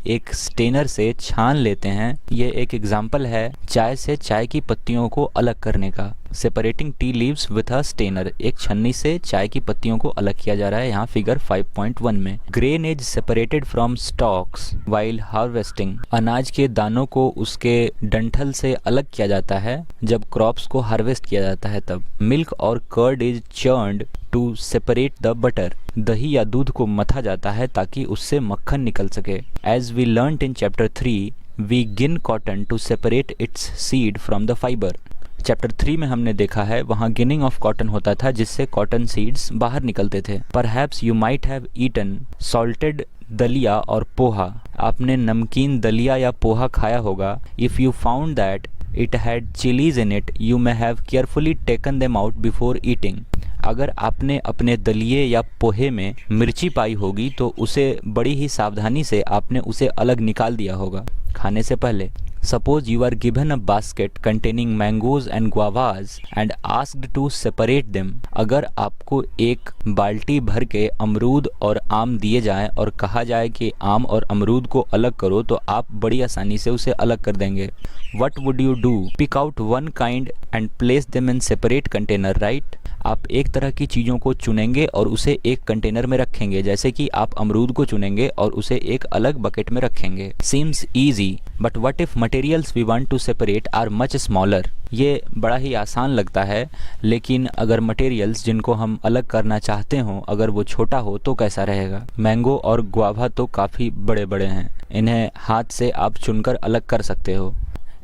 एक स्टेनर से छान लेते हैं। ये एक एग्जाम्पल है चाय से चाय की पत्तियों को अलग करने का। Separating tea leaves with a strainer, एक छन्नी से चाय की पत्तियों को अलग किया जा रहा है यहाँ फिगर 5.1 में। Grain is separated from stocks while harvesting, अनाज के दानों को उसके डंठल से अलग किया जाता है जब क्रॉप्स को हार्वेस्ट किया जाता है तब। Milk or curd is churned to separate the butter, दही या दूध को मथा जाता है ताकि उससे मक्खन निकल सके। As we learned in chapter 3 we gin cotton to separate its seed from the fibre. Chapter 3 में हमने देखा है वहाँ गिनिंग ऑफ कॉटन होता था जिससे कॉटन सीड्स बाहर निकलते थे। Perhaps you might have eaten salted dalia और पोहा, आपने नमकीन दलिया या पोहा खाया होगा। If you found that it had chillies in it you may have carefully taken them out before eating, अगर आपने अपने दलिये या पोहे में मिर्ची पाई होगी तो उसे बड़ी ही सावधानी से आपने उसे अलग निकाल दिया होगा खाने से पहले। Suppose you are given a basket containing mangoes and guavas and asked to separate them. अगर आपको एक बाल्टी भर के अमरूद और आम दिए जाएं और कहा जाए कि आम और अमरूद को अलग करो तो आप बड़ी आसानी से उसे अलग कर देंगे। What would you do? Pick out one kind and place them in separate container, right? आप एक तरह की चीज़ों को चुनेंगे और उसे एक कंटेनर में रखेंगे, जैसे कि आप अमरूद को चुनेंगे और उसे एक अलग बकेट में रखेंगे। Seems easy, but what if materials we want to separate are much smaller? ये बड़ा ही आसान लगता है, लेकिन अगर मटेरियल्स जिनको हम अलग करना चाहते हों अगर वो छोटा हो तो कैसा रहेगा। मैंगो और गुआवा तो काफ़ी बड़े बड़े हैं, इन्हें हाथ से आप चुनकर अलग कर सकते हो।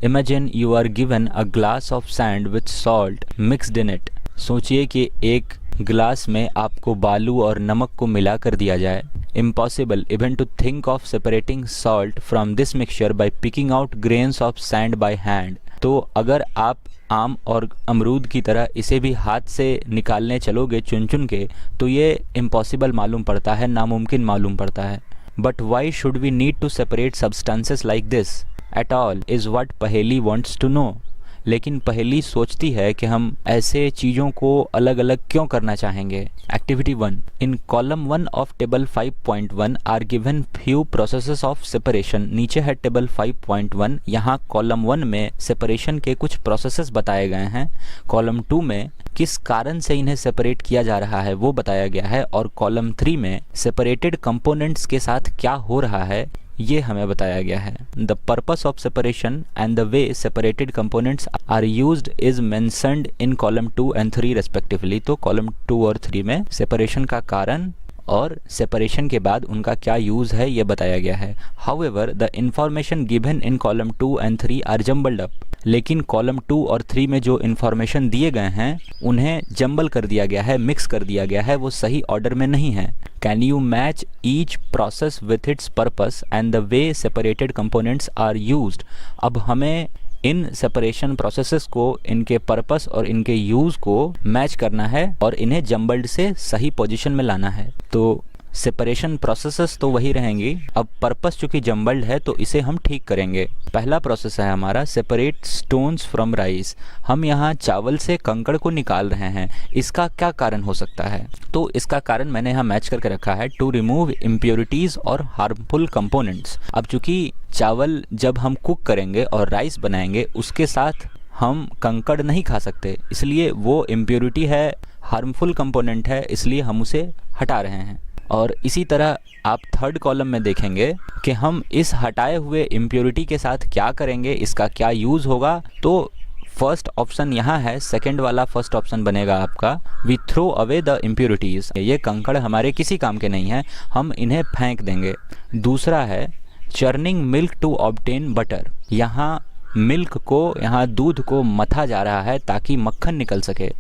Imagine you are given a glass of sand with salt mixed in it. सोचिए कि एक गिलास में आपको बालू और नमक को मिला कर दिया जाए। Impossible even to think of separating salt from this mixture by picking out grains of sand by hand. तो अगर आप आम और अमरूद की तरह इसे भी हाथ से निकालने चलोगे चुन चुन के तो ये इम्पॉसिबल मालूम पड़ता है, नामुमकिन मालूम पड़ता है। But why should we need to separate substances like this at all is what पहेली wants to know. लेकिन पहेली सोचती है कि हम ऐसे चीज़ों को अलग अलग क्यों करना चाहेंगे। Activity 1 in column 1 of table 5.1 are given few processes of separation. नीचे है टेबल 5.1, यहाँ कॉलम 1 में सेपरेशन के कुछ प्रोसेसेस बताए गए हैं। कॉलम 2 में किस कारण से इन्हें सेपरेट किया जा रहा है वो बताया गया है, और कॉलम 3 में सेपरेटेड कंपोनेंट्स के साथ क्या हो रहा है ये हमें बताया गया है। The purpose of separation and the way separated components are used is mentioned in column 2 and 3 respectively. तो कॉलम 2 और 3 में सेपरेशन का कारण और सेपरेशन के बाद उनका क्या यूज़ है ये बताया गया है। However the information given in column 2 and 3 are jumbled up, लेकिन कॉलम 2 और 3 में जो इन्फॉर्मेशन दिए गए हैं उन्हें जंबल कर दिया गया है, मिक्स कर दिया गया है, वो सही ऑर्डर में नहीं है। Can you match each process with its purpose and the way separated components are used. अब हमें इन सेपरेशन प्रोसेसेस को, इनके पर्पस और इनके यूज़ को मैच करना है और इन्हें जंबल्ड से सही पोजीशन में लाना है। तो सेपरेशन प्रोसेसेस तो वही रहेंगी, अब पर्पस चूँकि जंबल्ड है तो इसे हम ठीक करेंगे। पहला प्रोसेस है हमारा सेपरेट स्टोन्स फ्रॉम राइस। हम यहाँ चावल से कंकड़ को निकाल रहे हैं, इसका क्या कारण हो सकता है? तो इसका कारण मैंने यहाँ मैच करके रखा है, टू रिमूव इम्प्योरिटीज़ और हार्मफुल कंपोनेंट्स। अब चूँकि चावल जब हम कुक करेंगे और राइस बनाएंगे उसके साथ हम कंकड़ नहीं खा सकते, इसलिए वो इम्प्योरिटी है, हार्मफुल कंपोनेंट है, इसलिए हम उसे हटा रहे हैं। और इसी तरह आप थर्ड कॉलम में देखेंगे कि हम इस हटाए हुए इम्प्योरिटी के साथ क्या करेंगे, इसका क्या यूज़ होगा। तो फर्स्ट ऑप्शन यहाँ है, सेकंड वाला फर्स्ट ऑप्शन बनेगा आपका, we throw away the impurities. ये कंकड़ हमारे किसी काम के नहीं हैं, हम इन्हें फेंक देंगे। दूसरा है churning milk to obtain butter. यहाँ मिल्क को, यहाँ दूध को मथा जा रहा है ताकि मक्खन निकल सके।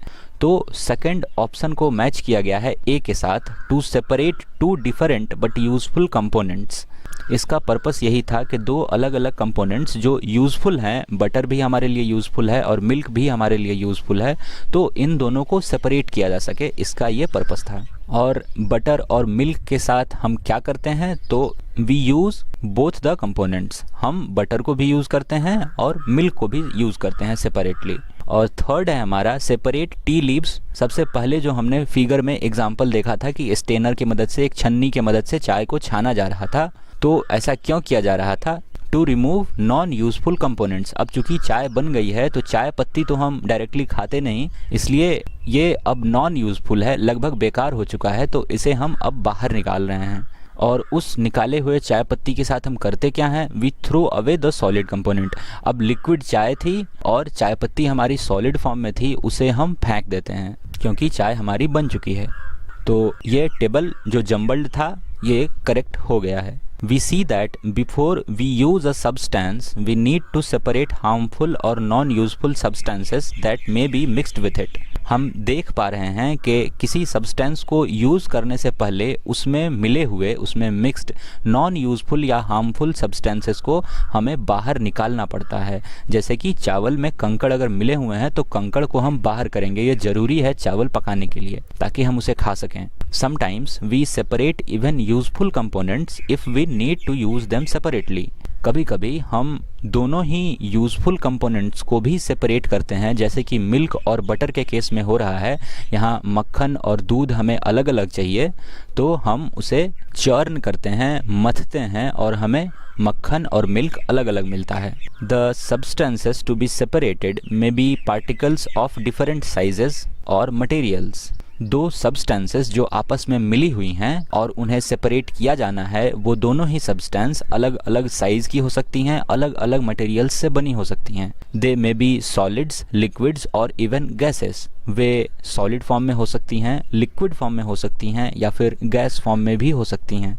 तो सेकंड ऑप्शन को मैच किया गया है ए के साथ, to separate two different but useful components. इसका पर्पस यही था कि दो अलग अलग कंपोनेंट्स जो यूज़फुल हैं, बटर भी हमारे लिए यूज़फुल है और मिल्क भी हमारे लिए यूज़फुल है, तो इन दोनों को सेपरेट किया जा सके, इसका ये पर्पस था। और बटर और मिल्क के साथ हम क्या करते हैं, तो we use both the components. हम बटर को भी यूज़ करते हैं और मिल्क को भी यूज़ करते हैं सेपरेटली। और थर्ड है हमारा सेपरेट टी लीव्स। सबसे पहले जो हमने फिगर में एग्जांपल देखा था कि स्टेनर की मदद से, एक छन्नी की मदद से चाय को छाना जा रहा था, तो ऐसा क्यों किया जा रहा था? To remove non useful components. अब चूंकि चाय बन गई है तो चाय पत्ती तो हम डायरेक्टली खाते नहीं, इसलिए ये अब नॉन यूजफुल है, लगभग बेकार हो चुका है, तो इसे हम अब बाहर निकाल रहे हैं। और उस निकाले हुए चाय पत्ती के साथ हम करते क्या हैं? We throw away the solid component. अब लिक्विड चाय थी और चाय पत्ती हमारी सॉलिड फॉर्म में थी, उसे हम फेंक देते हैं क्योंकि चाय हमारी बन चुकी है। तो ये टेबल जो जम्बल्ड था ये करेक्ट हो गया है। We see that before we use a substance, we need to separate harmful or non-useful substances that may be mixed with it. हम देख पा रहे हैं कि किसी सब्सटेंस को यूज़ करने से पहले उसमें मिले हुए, उसमें मिक्स्ड नॉन यूज़फुल या हार्मफुल सब्सटेंसेस को हमें बाहर निकालना पड़ता है। जैसे कि चावल में कंकड़ अगर मिले हुए हैं तो कंकड़ को हम बाहर करेंगे, ये ज़रूरी है चावल पकाने के लिए ताकि हम उसे खा सकें। Sometimes we separate even useful components if we need to use them separately. कभी कभी हम दोनों ही यूज़फुल कंपोनेंट्स को भी सेपरेट करते हैं, जैसे कि मिल्क और बटर के केस में हो रहा है। यहाँ मक्खन और दूध हमें अलग अलग चाहिए तो हम उसे चर्न करते हैं, मथते हैं और हमें मक्खन और मिल्क अलग अलग मिलता है। The substances to be separated may be particles of different sizes और मटेरियल्स। दो सब्सटेंसेस जो आपस में मिली हुई हैं और उन्हें सेपरेट किया जाना है, वो दोनों ही सब्सटेंस अलग अलग साइज की हो सकती हैं, अलग अलग मटेरियल्स से बनी हो सकती हैं। दे मे बी सॉलिड्स, लिक्विड्स और इवन गैसेस। वे सॉलिड फॉर्म में हो सकती हैं, लिक्विड फॉर्म में हो सकती हैं या फिर गैस फॉर्म में भी हो सकती हैं।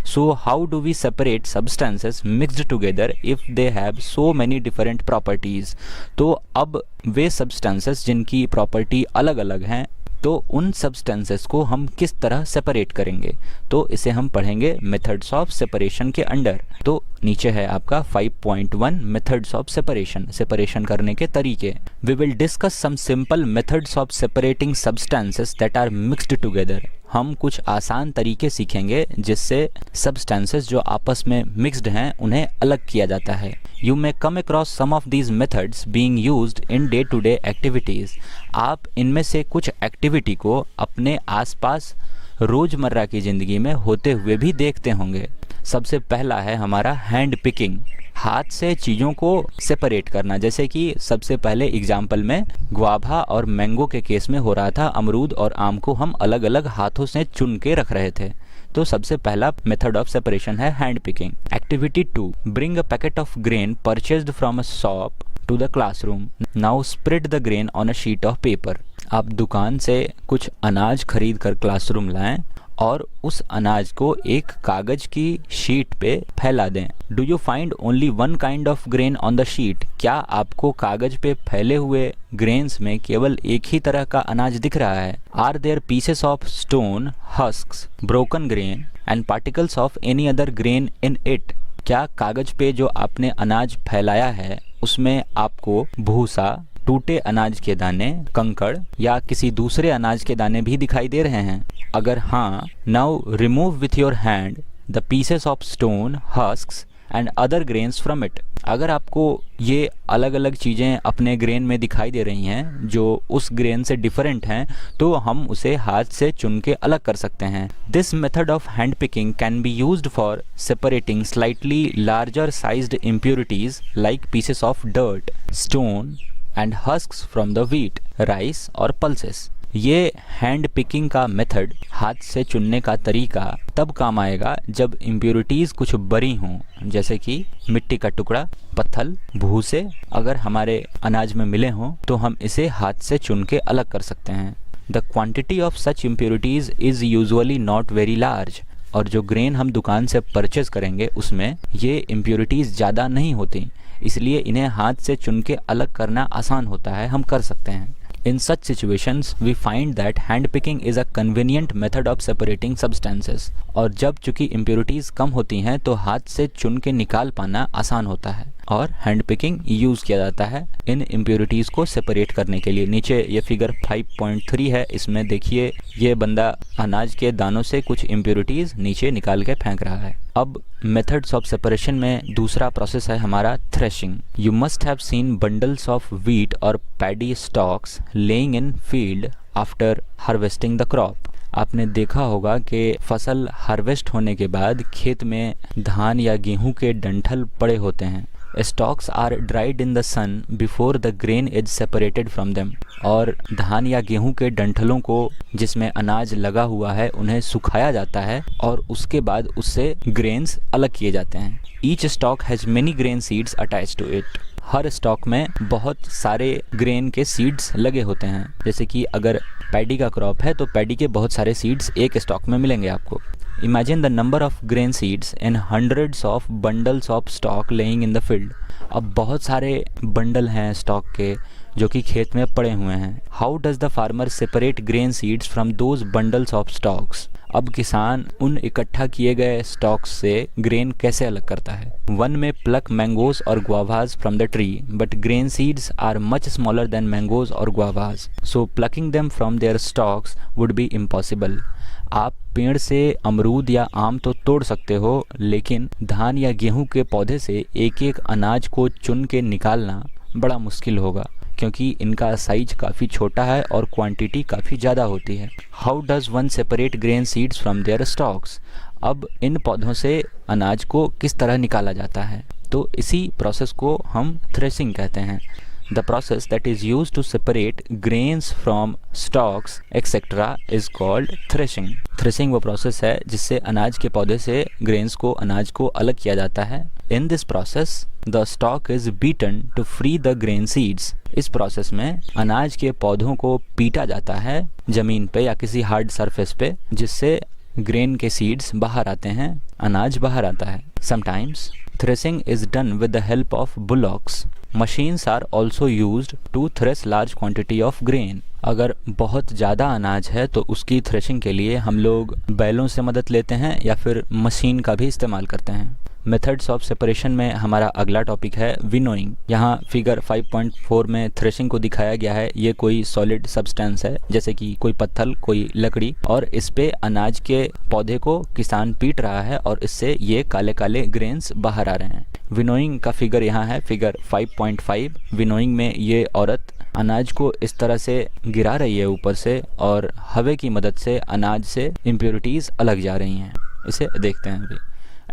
So how do we separate substances mixed together if they have so many different properties? तो अब वे substances जिनकी प्रॉपर्टी अलग अलग हैं, तो उन सब्सटेंसेस को हम किस तरह सेपरेट करेंगे, तो इसे हम पढ़ेंगे मेथड्स ऑफ सेपरेशन के अंडर। तो नीचे है आपका 5.1 मेथड्स ऑफ सेपरेशन, सेपरेशन करने के तरीके। We will discuss some simple methods of separating substances that are mixed together. हम कुछ आसान तरीके सीखेंगे जिससे सब्सटेंसेस जो आपस में मिक्स्ड हैं उन्हें अलग किया जाता है। You may come across some of these methods being used in day to day activities. आप इनमें से कुछ एक्टिविटी को अपने आसपास रोज़मर्रा की ज़िंदगी में होते हुए भी देखते होंगे। सबसे पहला है हमारा हैंड पिकिंग, हाथ से चीज़ों को सेपरेट करना। जैसे कि सबसे पहले एग्जाम्पल में गुआभा और मैंगो के केस में हो रहा था, अमरूद और आम को हम अलग अलग हाथों से चुन के रख रहे थे। तो सबसे पहला मेथड ऑफ सेपरेशन है hand picking. Activity 2, bring a packet of grain purchased from a shop to the classroom. Now spread the grain on a sheet of paper. आप दुकान से कुछ अनाज खरीद कर क्लासरूम लाएं और उस अनाज को एक कागज की शीट पे फैला दें। Do you find only one kind of grain on the sheet? क्या आपको कागज पे फैले हुए ग्रेन्स में केवल एक ही तरह का अनाज दिख रहा है? Are there pieces of stone, husks, broken grain and particles of any other grain in it? क्या कागज पे जो आपने अनाज फैलाया है उसमें आपको भूसा, टूटे अनाज के दाने, कंकड़ या किसी दूसरे अनाज के दाने भी दिखाई दे रहे हैं? अगर हाँ, now remove with your hand the pieces of stone, husks and other grains from it. अगर आपको ये अलग अलग चीज़ें अपने ग्रेन में दिखाई दे रही हैं जो उस ग्रेन से डिफरेंट हैं, तो हम उसे हाथ से चुन के अलग कर सकते हैं। This method of hand picking can be used for separating slightly larger sized impurities like pieces of dirt, stone and husks from the wheat, rice or pulses. ये हैंड पिकिंग का मेथड, हाथ से चुनने का तरीका तब काम आएगा जब इम्प्योरिटीज़ कुछ बड़ी हों, जैसे कि मिट्टी का टुकड़ा, पत्थर, भूसे अगर हमारे अनाज में मिले हों तो हम इसे हाथ से चुन के अलग कर सकते हैं। The quantity of such impurities is usually not very large. और जो ग्रेन हम दुकान से परचेज करेंगे उसमें ये इम्प्योरिटीज़ ज़्यादा नहीं होती, इसलिए इन्हें हाथ से चुन के अलग करना आसान होता है, हम कर सकते हैं। In such situations, we find that hand picking is a convenient method of separating substances. और जब चूंकि impurities कम होती हैं तो हाथ से चुन के निकाल पाना आसान होता है और हैंड पिकिंग यूज़ किया जाता है इन इम्प्योरिटीज़ को सेपरेट करने के लिए। नीचे ये फिगर 5.3 है, इसमें देखिए ये बंदा अनाज के दानों से कुछ इम्प्योरिटीज़ नीचे निकाल के फेंक रहा है। अब मेथड्स ऑफ सेपरेशन में दूसरा प्रोसेस है हमारा threshing. You must have seen bundles of wheat or paddy stalks laying in field after harvesting the crop. आपने देखा होगा कि फसल हार्वेस्ट होने के बाद खेत में धान या गेहूं के डंठल पड़े होते हैं। Stalks are dried in the sun before the grain is separated from them. और धान या गेहूं के डंठलों को जिसमें अनाज लगा हुआ है उन्हें सुखाया जाता है और उसके बाद उससे ग्रेन्स अलग किए जाते हैं। Each stalk has many grain seeds attached to it. हर स्टॉक में बहुत सारे ग्रेन के सीड्स लगे होते हैं। जैसे कि अगर पैडी का क्रॉप है तो पैडी के बहुत सारे सीड्स एक स्टॉक में मिलेंगे आपको। Imagine the number of grain seeds in hundreds of bundles of stock laying in the field. अब बहुत सारे बंडल हैं स्टॉक के जो कि खेत में पड़े हुए हैं। How does the farmer separate grain seeds from those bundles of stocks. अब किसान उन इकट्ठा किए गए स्टॉक्स से ग्रेन कैसे अलग करता है। One may pluck mangoes or guavas from the tree but grain seeds are much smaller than mangoes or guavas, so plucking them from their stalks would be impossible. आप पेड़ से अमरूद या आम तो तोड़ सकते हो, लेकिन धान या गेहूं के पौधे से एक एक अनाज को चुन के निकालना बड़ा मुश्किल होगा क्योंकि इनका साइज काफ़ी छोटा है और क्वांटिटी काफ़ी ज़्यादा होती है। How does one separate grain seeds from their stalks. अब इन पौधों से अनाज को किस तरह निकाला जाता है, तो इसी प्रोसेस को हम थ्रेशिंग कहते हैं। The process that is used to separate grains from stalks etc. is called threshing. Threshing वो प्रोसेस है जिससे अनाज के पौधे से ग्रेन्स को अनाज को अलग किया जाता है। In this process, the stalk is beaten to free the grain seeds. इस प्रोसेस में अनाज के पौधों को पीटा जाता है जमीन पे या किसी हार्ड सरफेस पे, जिससे ग्रेन के सीड्स बाहर आते हैं, अनाज बाहर आता है। Sometimes threshing is done with the help of bullocks. Machines are also used to thresh large quantity of grain. अगर बहुत ज़्यादा अनाज है तो उसकी थ्रेशिंग के लिए हम लोग बैलों से मदद लेते हैं या फिर मशीन का भी इस्तेमाल करते हैं। मेथड्स ऑफ सेपरेशन में हमारा अगला टॉपिक है विनोइंग। यहाँ फिगर 5.4 में थ्रेशिंग को दिखाया गया है। ये कोई सॉलिड सब्सटेंस है जैसे कि कोई पत्थर, कोई लकड़ी, और इस पे अनाज के पौधे को किसान पीट रहा है और इससे ये काले काले ग्रेन्स बाहर आ रहे हैं। विनोइंग का फिगर यहाँ है, फिगर 5.5। विनोइंग में ये औरत अनाज को इस तरह से गिरा रही है ऊपर से और हवा की मदद से अनाज से इम्प्योरिटीज़ अलग जा रही हैं। इसे देखते हैं अभी।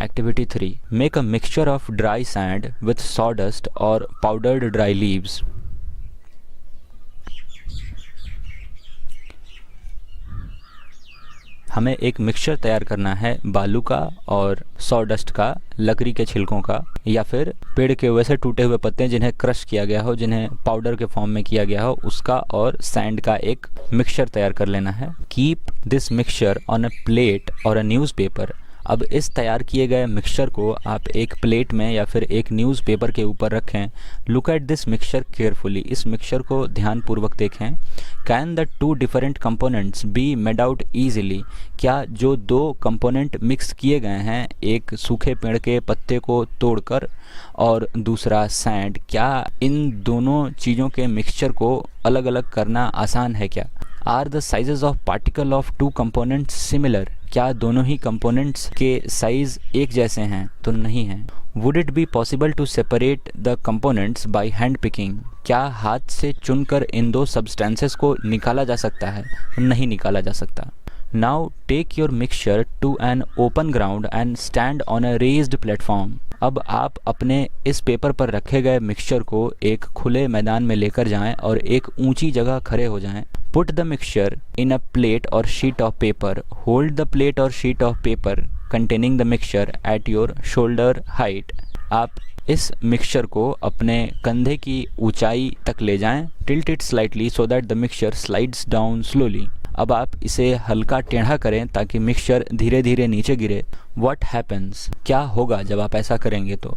Activity 3. Make a mixture of dry sand with sawdust or powdered dry leaves. हमें एक मिक्सचर तैयार करना है बालू का और सॉडस्ट का, लकड़ी के छिलकों का, या फिर पेड़ के वैसे टूटे हुए पत्ते जिन्हें क्रश किया गया हो, जिन्हें पाउडर के फॉर्म में किया गया हो, उसका और सैंड का एक मिक्सचर तैयार कर लेना है। Keep this mixture on a plate और अ न्यूज़पेपर। अब इस तैयार किए गए मिक्सचर को आप एक प्लेट में या फिर एक न्यूज़पेपर के ऊपर रखें। Look at this mixture carefully. इस मिक्सचर को ध्यानपूर्वक देखें। Can the two different components be made out easily. क्या जो दो कंपोनेंट मिक्स किए गए हैं, एक सूखे पेड़ के पत्ते को तोड़कर और दूसरा सैंड, क्या इन दोनों चीज़ों के मिक्सचर को अलग अलग करना आसान है क्या? Are the sizes of particle of two components similar. क्या दोनों ही कंपोनेंट्स के साइज एक जैसे हैं? तो नहीं हैं। Would it be possible to separate the components by hand picking. क्या हाथ से चुनकर इन दो सब्सटेंसेस को निकाला जा सकता है? नहीं निकाला जा सकता। Now take your mixture to an open ground and stand on a raised platform. अब आप अपने इस पेपर पर रखे गए मिक्सचर को एक खुले मैदान में लेकर जाएं और एक ऊंची जगह खड़े हो जाएं। Put the mixture in a plate or sheet of paper. Hold the plate or sheet of paper containing the mixture at your shoulder height. आप इस मिक्सचर को अपने कंधे की ऊंचाई तक ले जाएं। Tilt it slightly so that the mixture slides down slowly. अब आप इसे हल्का टेढ़ा करें ताकि मिक्सचर धीरे धीरे नीचे गिरे। What happens? क्या होगा जब आप ऐसा करेंगे तो?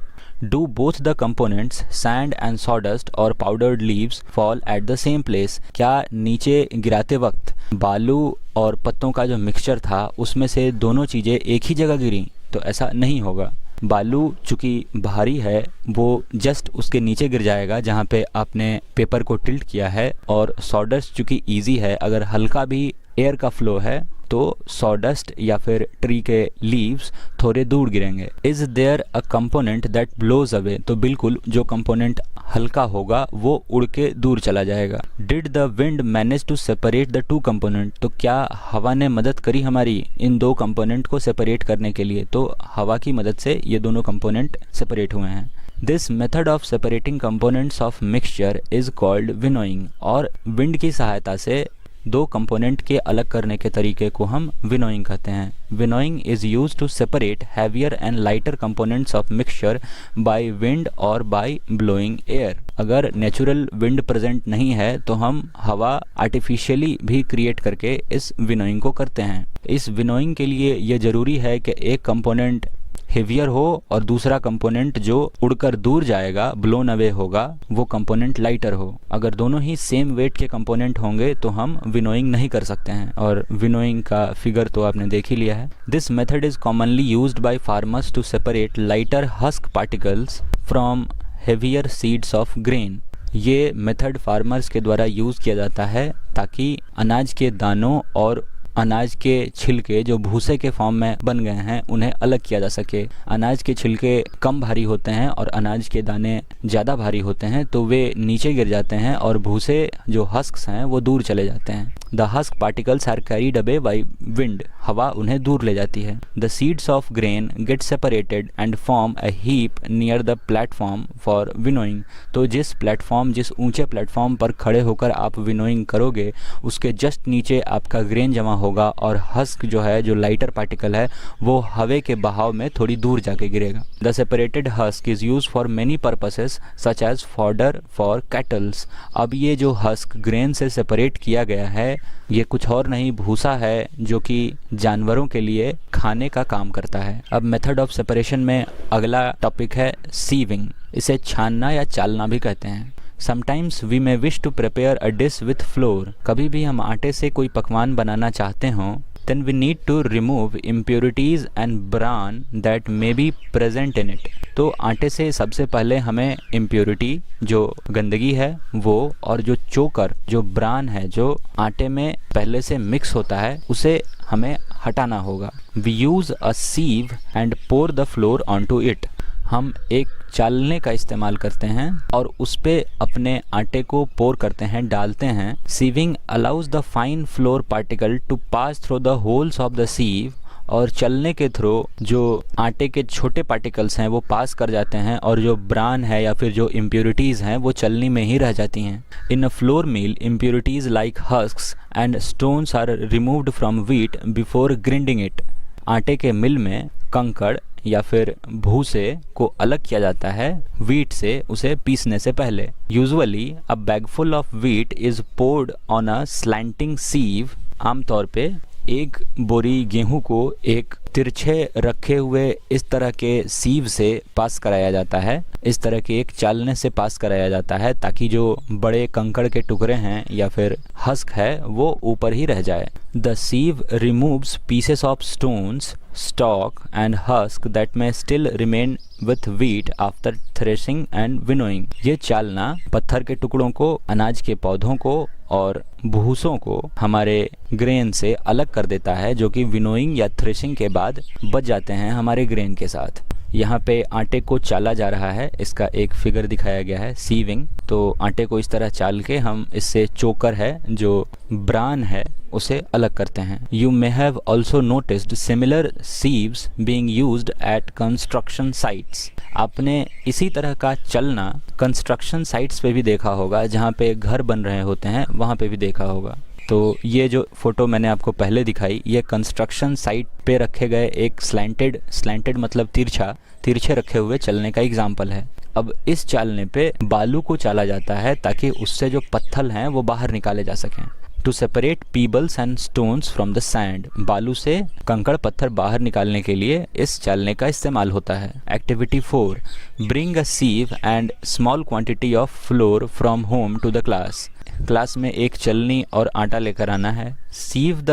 Do both the components, sand and sawdust or powdered leaves, fall at the same place? क्या नीचे गिराते वक्त बालू और पत्तों का जो मिक्सचर था उसमें से दोनों चीज़ें एक ही जगह गिरी? तो ऐसा नहीं होगा। बालू चूँकि भारी है वो जस्ट उसके नीचे गिर जाएगा जहाँ पे आपने पेपर को टिल्ट किया है, और सॉडस्ट चूँकि ईजी है, अगर हल्का भी एयर का फ्लो है तो सॉडस्ट या फिर ट्री के लीव्स थोड़े दूर गिरेंगे। Is there a component that blows away, तो बिल्कुल जो कंपोनेंट हल्का होगा वो उड़ के दूर चला जाएगा। Did the wind manage to separate the two component, तो क्या हवा ने मदद करी हमारी इन दो कंपोनेंट को सेपरेट करने के लिए, तो हवा की मदद से ये दोनों कंपोनेंट सेपरेट हुए हैं। This method of separating components of mixture is called winnowing, और विंड की सहायता से दो कंपोनेंट के अलग करने के तरीके को हम विनोइंग कहते हैं। Winnowing is used to separate heavier and lighter components of mixture by wind or by blowing air. अगर नेचुरल विंड प्रेजेंट नहीं है तो हम हवा आर्टिफिशियली भी क्रिएट करके इस विनोइंग को करते हैं। इस विनोइंग के लिए ये ज़रूरी है कि एक कंपोनेंट हेवियर हो और दूसरा कंपोनेंट जो उड़कर दूर जाएगा, ब्लोन अवे होगा, वो कंपोनेंट लाइटर हो। अगर दोनों ही सेम वेट के कंपोनेंट होंगे तो हम विनोइंग नहीं कर सकते हैं, और विनोइंग का फिगर तो आपने देख ही लिया है। This method is commonly used by farmers to separate lighter husk particles from heavier seeds of grain. ये मेथड फार्मर्स के द्वारा यूज़ किया जाता है ताकि अनाज के दानों और अनाज के छिलके जो भूसे के फॉर्म में बन गए हैं उन्हें अलग किया जा सके। अनाज के छिलके कम भारी होते हैं और अनाज के दाने ज़्यादा भारी होते हैं, तो वे नीचे गिर जाते हैं और भूसे जो हस्क्स हैं वो दूर चले जाते हैं। The husk particles are carried away by wind, हवा उन्हें दूर ले जाती है। The seeds of grain get separated and form a heap near the platform for winnowing, तो जिस ऊंचे प्लेटफॉर्म पर खड़े होकर आप विनोइंग करोगे उसके जस्ट नीचे आपका ग्रेन जमा होगा और हस्क जो है, जो लाइटर पार्टिकल है, वो हवा के बहाव में थोड़ी दूर जाके गिरेगा। The separated husk is use for many purposes such as fodder for cattles. अब ये जो हस्क ग्रेन से सेपरेट किया गया है ये कुछ और नहीं, भूसा है जो कि जानवरों के लिए खाने का काम करता है। अब मेथड ऑफ सेपरेशन में अगला टॉपिक है सीविंग। इसे छानना या चालना भी कहते हैं। Sometimes we may wish to prepare a dish with flour, कभी भी हम आटे से कोई पकवान बनाना चाहते हों, then we need to remove impurities and bran that may be present in it। तो आटे से सबसे पहले हमें impurity जो गंदगी है वो, और जो चोकर जो ब्रान है जो आटे में पहले से मिक्स होता है, उसे हमें हटाना होगा। We use a sieve and pour the flour onto it। हम एक चालने का इस्तेमाल करते हैं और उस पे अपने आटे को पोर करते हैं, डालते हैं। Sieving allows the fine flour particle to pass through the holes of the sieve, और चलने के थ्रू जो आटे के छोटे पार्टिकल्स हैं वो पास कर जाते हैं और जो ब्रान है या फिर जो इम्प्योरिटीज़ हैं वो चलनी में ही रह जाती हैं। In a flour mill impurities like husks and stones are removed from wheat before grinding it. आटे के मिल में कंकड़ या फिर भूसे को अलग किया जाता है व्हीट से, उसे पीसने से पहले। Usually a bagful of wheat is poured on a slanting sieve. आमतौर पे एक बोरी गेहूं को एक तिरछे रखे हुए इस तरह के सीव से पास कराया जाता है, इस तरह के एक चालने से पास कराया जाता है ताकि जो बड़े कंकड़ के टुकड़े हैं या फिर हस्क है वो ऊपर ही रह जाए। The सीव removes pieces of stones, stalk and husk that may still remain with wheat after threshing and winnowing। ये चालना पत्थर के टुकड़ों को, अनाज के पौधों को और भूसों को हमारे ग्रेन से अलग कर देता है, जो कि विनोइंग या थ्रेशिंग के बाद बच जाते हैं हमारे ग्रेन के साथ। यहाँ पे आटे को चाला जा रहा है, इसका एक फिगर दिखाया गया है सीविंग। तो आटे को इस तरह चाल के हम इससे चोकर है जो ब्रान है उसे अलग करते हैं। You may have also noticed similar sieves being used eight construction sites. आपने इसी तरह का चलना कंस्ट्रक्शन साइट्स पे भी देखा होगा, जहाँ पे घर बन रहे होते हैं वहाँ पे भी देखा होगा। तो ये जो फोटो मैंने आपको पहले दिखाई, ये कंस्ट्रक्शन साइट पे रखे गए एक स्लैंटेड मतलब तिरछे रखे हुए चलने का एग्जाम्पल है। अब इस चालने पे बालू को चाला जाता है ताकि उससे जो पत्थर हैं वो बाहर निकाले जा सकें। To separate pebbles and stones from the sand, बालू से कंकड़ पत्थर बाहर निकालने के लिए इस चालने का इस्तेमाल होता है। Activity 4, bring a sieve and small quantity of flour from home to the class. Class में एक चलनी और आटा लेकर आना है। Sieve the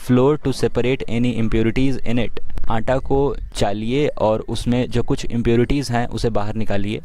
flour to separate any impurities in it. आटा को चालिए और उसमें जो कुछ इम्प्योरिटीज़ हैं उसे बाहर निकालिए।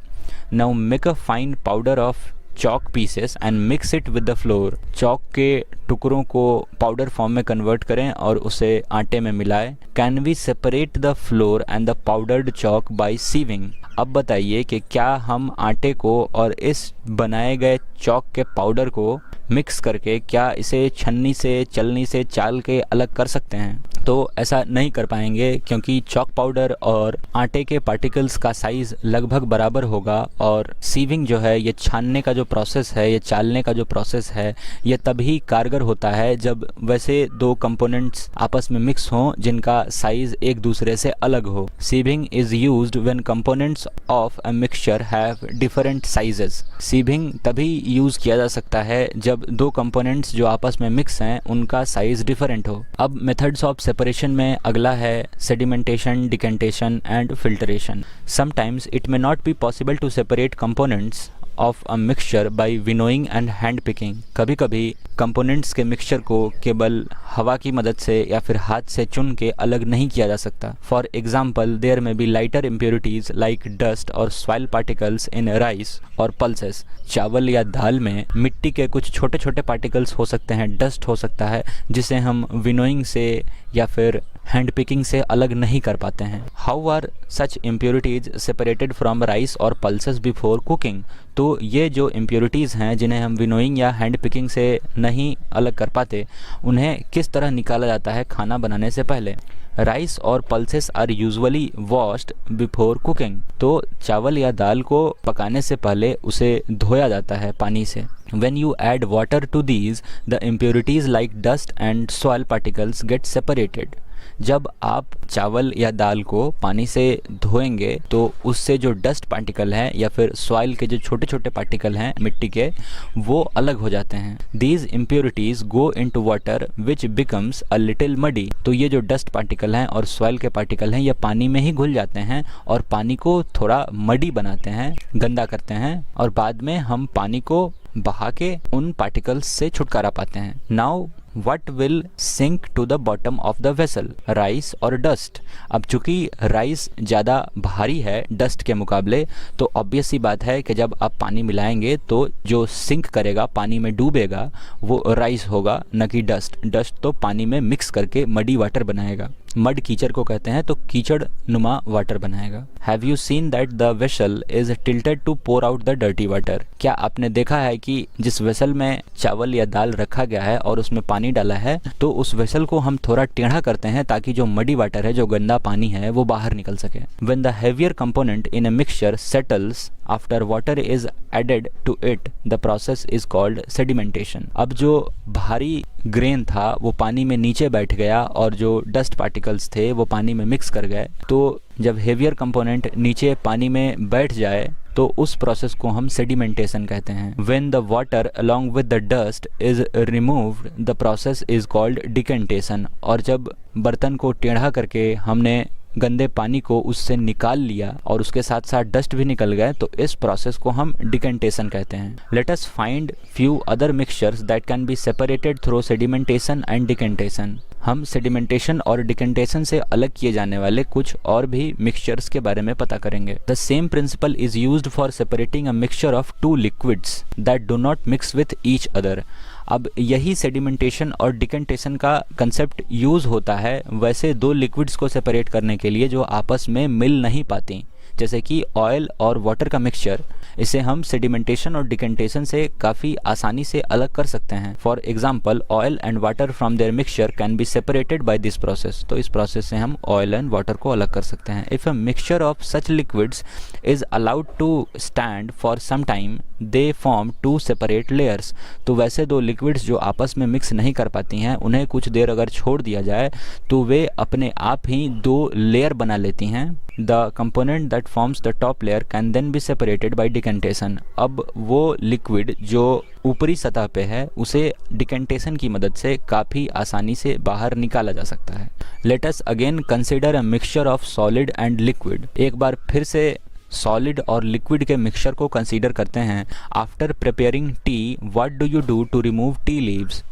Now make a fine powder of chalk pieces and mix it with the flour. चौक के टुकड़ों को पाउडर फॉर्म में कन्वर्ट करें और उसे आटे में मिलाएं. Can we separate the flour and the powdered chalk by sieving? अब बताइए कि क्या हम आटे को और इस बनाए गए चौक के पाउडर को मिक्स करके क्या इसे छन्नी से, चलनी से चाल के अलग कर सकते हैं? तो ऐसा नहीं कर पाएंगे, क्योंकि चॉक पाउडर और आटे के पार्टिकल्स का साइज़ लगभग बराबर होगा. और सीविंग जो है, ये छानने का जो प्रोसेस है, ये चालने का जो प्रोसेस है, ये तभी कारगर होता है जब वैसे दो कंपोनेंट्स आपस में मिक्स हों जिनका साइज़ एक दूसरे से अलग हो. Sieving is used when components of a mixture have different sizes. Sieving तभी यूज़ किया जा सकता है जब दो कंपोनेंट्स जो आपस में मिक्स हैं उनका साइज़ डिफरेंट हो. अब मेथड्स ऑफ सेपरेशन में अगला है sedimentation, decantation and filtration. Sometimes it may not be possible to separate components of a mixture by winnowing and hand picking. कभी कभी कंपोनेंट्स के मिक्सचर को केवल हवा की मदद से या फिर हाथ से चुन के अलग नहीं किया जा सकता. फॉर एग्जाम्पल, देयर में B lighter impurities like dust और soil particles in rice or pulses. चावल या दाल में मिट्टी के कुछ छोटे छोटे पार्टिकल्स हो सकते हैं, डस्ट हो सकता है, जिसे हम विनोइंग से या फिर हैंड पिकिंग से अलग नहीं कर पाते हैं. How are such impurities separated from rice or pulses before cooking? तो ये जो इम्प्योरिटीज़ हैं जिन्हें हम विनोइंग या हैंड पिकिंग से नहीं अलग कर पाते, उन्हें किस तरह निकाला जाता है खाना बनाने से पहले? Rice or pulses are usually washed before cooking. तो चावल या दाल को पकाने से पहले उसे धोया जाता है पानी से. When you add water to these, the impurities like dust and soil particles get separated. जब आप चावल या दाल को पानी से धोएंगे तो उससे जो डस्ट पार्टिकल हैं या फिर सॉइल के जो छोटे छोटे पार्टिकल हैं मिट्टी के, वो अलग हो जाते हैं. These impurities go into water which becomes a little muddy. तो ये जो डस्ट पार्टिकल हैं और सॉइल के पार्टिकल हैं, ये पानी में ही घुल जाते हैं और पानी को थोड़ा मडी बनाते हैं, गंदा करते हैं, और बाद में हम पानी को बहा के उन पार्टिकल्स से छुटकारा पाते हैं. Now what will sink to the bottom of the vessel, rice और डस्ट? अब चूँकि राइस ज़्यादा भारी है डस्ट के मुकाबले, तो ऑब्वियस सी बात है कि जब आप पानी मिलाएंगे तो जो सिंक करेगा, पानी में डूबेगा, वो राइस होगा, न कि डस्ट. डस्ट तो पानी में मिक्स करके मडी वाटर बनाएगा. मड कीचड़ को कहते हैं, तो कीचड़ नुमा वाटर बनाएगा. Have you seen that the vessel is tilted to pour out the dirty water? क्या आपने देखा है कि जिस वेसल में चावल या दाल रखा गया है और उसमें पानी डाला है, तो उस वेसल को हम थोड़ा टेढ़ा करते हैं ताकि जो मडी वाटर है, जो गंदा पानी है, वो बाहर निकल सके. When the heavier component in a mixture settles after water is added to it, the process is called sedimentation. अब जो भारी ग्रेन था वो पानी में नीचे बैठ गया और जो डस्ट पार्टिकल्स थे वो पानी में मिक्स कर गए. तो जब हेवियर कंपोनेंट नीचे पानी में बैठ जाए तो उस प्रोसेस को हम सेडिमेंटेशन कहते हैं. When the water along with the dust is removed, the process is called decantation. और जब बर्तन को टेढ़ा करके हमने गंदे पानी को उससे निकाल लिया और उसके साथ साथ डस्ट भी निकल गए, तो इस प्रोसेस को हम डिकेंटेशन कहते हैं. Let us find few other mixtures that can be separated through sedimentation and decantation. हम सेडिमेंटेशन और डिकेंटेशन से अलग किए जाने वाले कुछ और भी मिक्सचर्स के बारे में पता करेंगे. The same principle is used for separating a mixture of two liquids that do not mix with each other. अब यही सेडिमेंटेशन और डिकेंटेशन का कंसेप्ट यूज़ होता है वैसे दो लिक्विड्स को सेपरेट करने के लिए जो आपस में मिल नहीं पाती, जैसे कि ऑयल और वाटर का मिक्सचर. इसे हम सेडिमेंटेशन और डिकेंटेशन से काफ़ी आसानी से अलग कर सकते हैं. For example, oil and water from their mixture can be separated by this process. तो इस प्रोसेस से हम ऑयल एंड वाटर को अलग कर सकते हैं. If a mixture of such liquids is allowed to stand for some time, they form two separate layers. तो वैसे दो लिक्विड्स जो आपस में मिक्स नहीं कर पाती हैं, उन्हें कुछ देर अगर छोड़ दिया जाए तो वे अपने आप ही दो लेयर बना लेती हैं. The component that forms the top layer can then be separated by decantation. अब वो लिक्विड जो ऊपरी सतह पे है उसे डिकेंटेशन की मदद से काफ़ी आसानी से बाहर निकाला जा सकता है. Let us again consider a mixture of solid and liquid. एक बार फिर से सॉलिड और लिक्विड के मिक्सचर को कंसीडर करते हैं. After preparing tea, what do you do to remove tea leaves?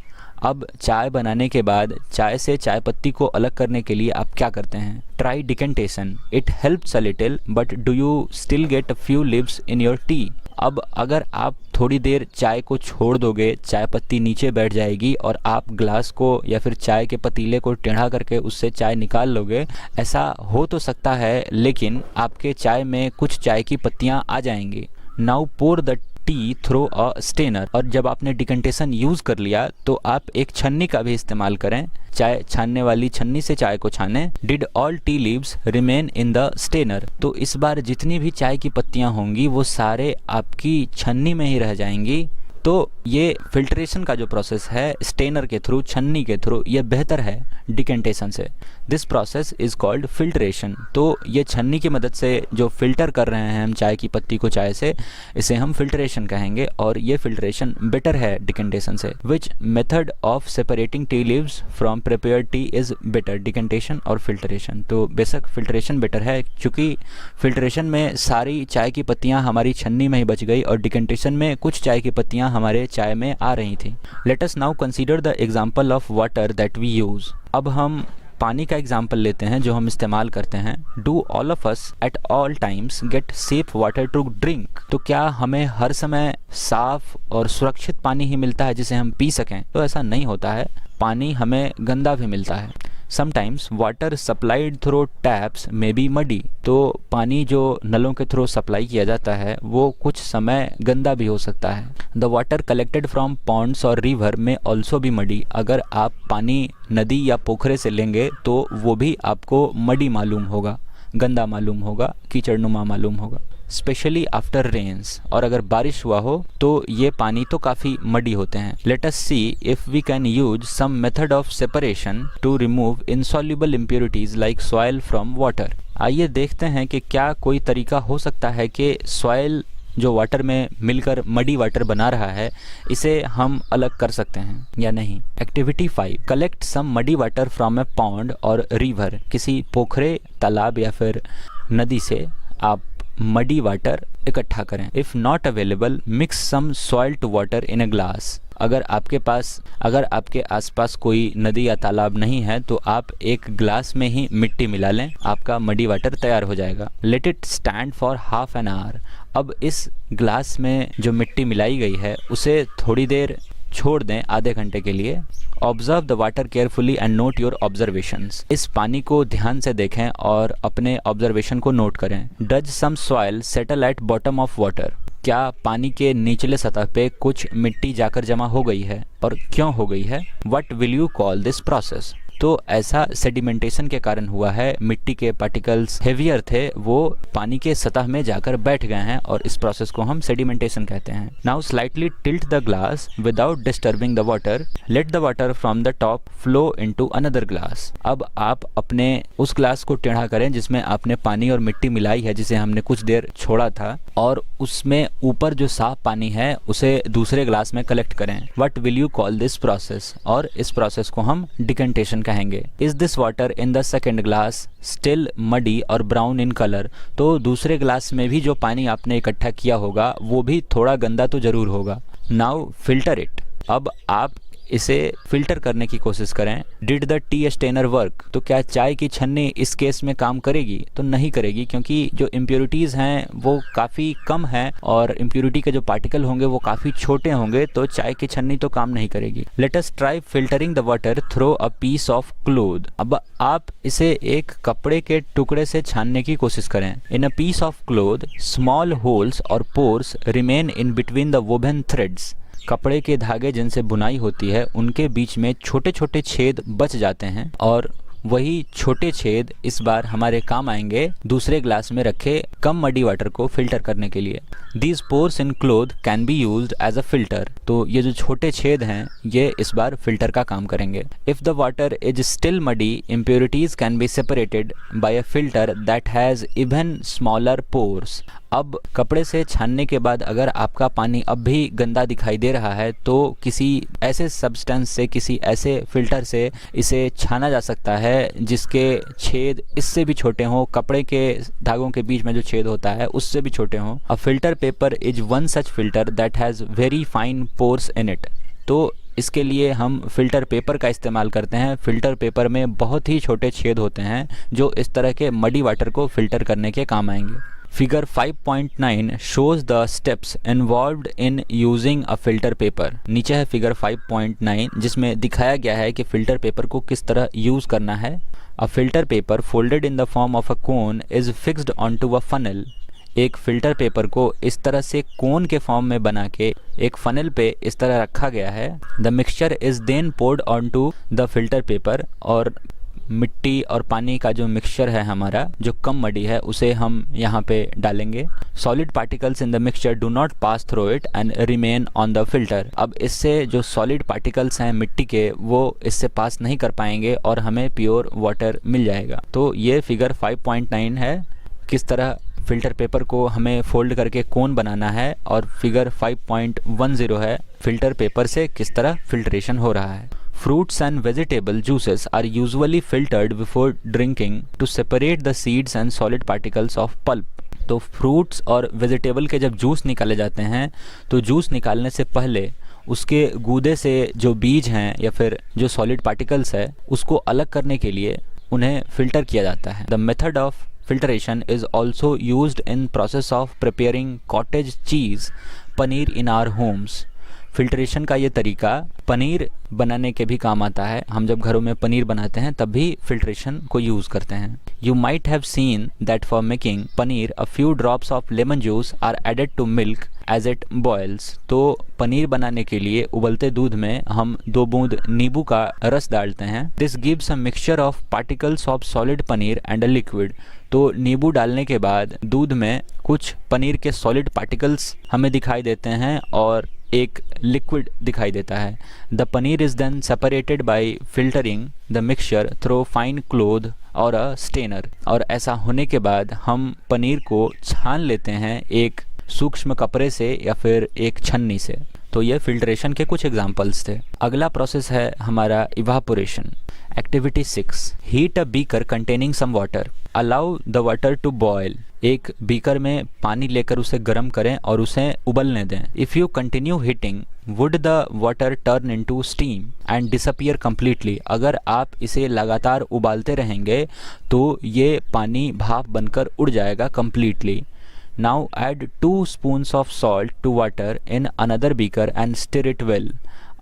अब चाय बनाने के बाद चाय से चाय पत्ती को अलग करने के लिए आप क्या करते हैं? Try decantation. It helps a little, but do you still get a few leaves in your T? अब अगर आप थोड़ी देर चाय को छोड़ दोगे, चाय पत्ती नीचे बैठ जाएगी और आप ग्लास को या फिर चाय के पतीले को टेढ़ा करके उससे चाय निकाल लोगे। ऐसा हो तो सकता है, लेकिन आपके चाय में कुछ चाय की पत्तियां आ जाएंगी। Now pour the tea through a strainer. और जब आपने डिकंटेशन यूज़ कर लिया तो आप एक छन्नी का भी इस्तेमाल करें, चाय छानने वाली छन्नी से चाय को छानें। Did all tea leaves remain in the strainer. तो इस बार जितनी भी चाय की पत्तियां होंगी वो सारे आपकी छन्नी में ही रह जाएंगी। तो ये फिल्ट्रेशन का जो प्रोसेस है स्टेनर के थ्रू, छन्नी के थ्रू, ये बेहतर है डिकेंटेशन से। This process is called filtration. तो ये छन्नी की मदद से जो फिल्टर कर रहे हैं हम चाय की पत्ती को चाय से, इसे हम फिल्ट्रेशन कहेंगे और ये फिल्ट्रेशन बेटर है डिकेंटेशन से। Which method of separating tea leaves from prepared T is better, decantation और फिल्ट्रेशन। तो बेशक फिल्ट्रेशन बेटर है, क्योंकि फिल्ट्रेशन में सारी चाय की पत्तियाँ हमारी छन्नी में ही बच गई और डिकेंटेशन में कुछ चाय की पत्तियाँ हमारे चाय में आ रही थी। Let us now consider the example of water that we use. अब हम पानी का एग्जाम्पल लेते हैं जो हम इस्तेमाल करते हैं। Do all of us at all times get safe water to drink. तो क्या हमें हर समय साफ और सुरक्षित पानी ही मिलता है जिसे हम पी सकें? तो ऐसा नहीं होता है, पानी हमें गंदा भी मिलता है। Sometimes water supplied through taps में बी मडी। तो पानी जो नलों के थ्रू सप्लाई किया जाता है वो कुछ समय गंदा भी हो सकता है। The water collected from ponds or rivers may also be muddy. अगर आप पानी नदी या पोखरे से लेंगे तो वो भी आपको मडी मालूम होगा, गंदा मालूम होगा, कीचड़नुमा मालूम होगा, स्पेशली आफ्टर रेन्स। और अगर बारिश हुआ हो तो ये पानी तो काफ़ी मडी होते हैं। Let us see if we can use some method of separation to remove insoluble impurities like soil from water. आइए देखते हैं कि क्या कोई तरीका हो सकता है कि सॉइल जो वाटर में मिलकर मडी वाटर बना रहा है, इसे हम अलग कर सकते हैं या नहीं। Activity 5, collect some muddy water from a pond or river. किसी पोखरे, तालाब या फिर नदी से आप मडी वाटर इकट्ठा करें। If not available mix some soiled water in a glass. अगर आपके आसपास कोई नदी या तालाब नहीं है तो आप एक ग्लास में ही मिट्टी मिला लें, आपका मडी वाटर तैयार हो जाएगा। Let it stand for half an hour. अब इस ग्लास में जो मिट्टी मिलाई गई है उसे थोड़ी देर छोड़ दें, आधे घंटे के लिए। Observe the water carefully and not your observations. इस पानी को ध्यान से देखें और अपने ऑब्जर्वेशन को नोट करें। Does some soil settle at bottom of water. क्या पानी के निचले सतह पे कुछ मिट्टी जाकर जमा हो गई है और क्यों हो गई है? What will you call this process? तो ऐसा सेडिमेंटेशन के कारण हुआ है, मिट्टी के पार्टिकल्स हेवियर थे, वो पानी के सतह में जाकर बैठ गए हैं और इस प्रोसेस को हम सेडिमेंटेशन कहते हैं। Now slightly tilt the glass without disturbing the water. Let the water from the top flow into another glass. अब आप अपने उस ग्लास को टेढ़ा करें जिसमें आपने पानी और मिट्टी मिलाई है, जिसे हमने कुछ देर छोड़ा था, और उसमें ऊपर जो साफ पानी है उसे दूसरे ग्लास में कलेक्ट करें। What will you call this process? और इस प्रोसेस को हम डिकेंटेशन कहेंगे। Is this water in the second glass still muddy और ब्राउन इन कलर? तो दूसरे ग्लास में भी जो पानी आपने इकट्ठा किया होगा वो भी थोड़ा गंदा तो जरूर होगा। Now filter it. अब आप इसे फिल्टर करने की कोशिश करें। Did the tea strainer work? तो क्या चाय की छन्नी इस केस में काम करेगी? तो नहीं करेगी, क्योंकि जो इम्प्योरिटीज़ हैं वो काफ़ी कम हैं और इम्प्योरिटी के जो पार्टिकल होंगे वो काफ़ी छोटे होंगे, तो चाय की छन्नी तो काम नहीं करेगी। Let us try filtering the water through a piece of cloth. अब आप इसे एक कपड़े के टुकड़े से छानने की कोशिश करें। In a piece of cloth small holes or pores remain in between the woven threads. कपड़े के धागे जिनसे बुनाई होती है उनके बीच में छोटे छोटे छेद बच जाते हैं और वही छोटे छेद इस बार हमारे काम आएंगे दूसरे ग्लास में रखे कम मडी वाटर को फिल्टर करने के लिए। These pores in cloth can be used as a filter. तो ये जो छोटे छेद हैं ये इस बार फिल्टर का काम करेंगे। If the water is still muddy impurities can be separated bye a filter that has even smaller pores. अब कपड़े से छानने के बाद अगर आपका पानी अब भी गंदा दिखाई दे रहा है तो किसी ऐसे सब्सटेंस से, किसी ऐसे फिल्टर से इसे छाना जा सकता है जिसके छेद इससे भी छोटे हों, कपड़े के धागों के बीच में जो छेद होता है उससे भी छोटे हों। A filter paper is one such filter that has very fine pores in it. तो इसके लिए हम फ़िल्टर पेपर का इस्तेमाल करते हैं। फ़िल्टर पेपर में बहुत ही छोटे छेद होते हैं जो इस तरह के मडी वाटर को फ़िल्टर करने के काम आएंगे। Figure 5.9 shows the steps involved in using a filter paper। नीचे है फिगर 5.9 जिसमें दिखाया गया है कि फ़िल्टर पेपर को किस तरह यूज़ करना है। A filter paper folded in the form of a cone is fixed onto a funnel। एक फ़िल्टर पेपर को इस तरह से कोन के फॉर्म में बना के एक फनल पे इस तरह रखा गया है। The mixture is then poured onto the filter paper, और मिट्टी और पानी का जो मिक्सचर है हमारा जो कम मडी है उसे हम यहाँ पे डालेंगे। Solid particles in the mixture do not pass through it and remain on the filter. अब इससे जो सॉलिड पार्टिकल्स हैं मिट्टी के वो इससे पास नहीं कर पाएंगे और हमें प्योर वाटर मिल जाएगा। तो ये फिगर 5.9 है, किस तरह फ़िल्टर पेपर को हमें फोल्ड करके कोन बनाना है, और फिगर 5.10 है फ़िल्टर पेपर से किस तरह फिल्ट्रेशन हो रहा है। Fruits and vegetable juices are usually filtered before drinking to separate the seeds and solid particles of pulp। तो फ्रूट्स और वेजिटेबल के जब जूस निकाले जाते हैं तो जूस निकालने से पहले उसके गूदे से जो बीज हैं या फिर जो सॉलिड पार्टिकल्स है उसको अलग करने के लिए उन्हें फ़िल्टर किया जाता है। The method of filtration is also used in process of preparing cottage cheese, paneer in our homes। Filtration का ये तरीका पनीर बनाने के भी काम आता है। हम जब घरों में पनीर बनाते हैं तब भी फिल्ट्रेशन को यूज़ करते हैं। You might have seen that for making paneer a few drops of lemon juice are added to milk as it boils. तो पनीर बनाने के लिए उबलते दूध में हम 2 बूंद नींबू का रस डालते हैं। This gives a mixture of particles of solid paneer and a liquid. तो नींबू डालने के बाद दूध में कुछ पनीर के सॉलिड पार्टिकल्स हमें दिखाई देते हैं और एक लिक्विड दिखाई देता है। The paneer is then separated by filtering the mixture through fine cloth or a strainer. और ऐसा होने के बाद हम पनीर को छान लेते हैं एक सूक्ष्म कपड़े से या फिर एक छन्नी से। तो ये फिल्ट्रेशन के कुछ एग्जांपल्स थे। अगला प्रोसेस है हमारा evaporation. Activity 6, heat a beaker containing some water, allow the water to boil. एक बीकर में पानी लेकर उसे गर्म करें और उसे उबलने दें। If you continue heating would the water turn into steam and disappear completely. अगर आप इसे लगातार उबालते रहेंगे तो ये पानी भाप बनकर उड़ जाएगा completely. Now add 2 spoons of salt to water in another beaker and stir it well।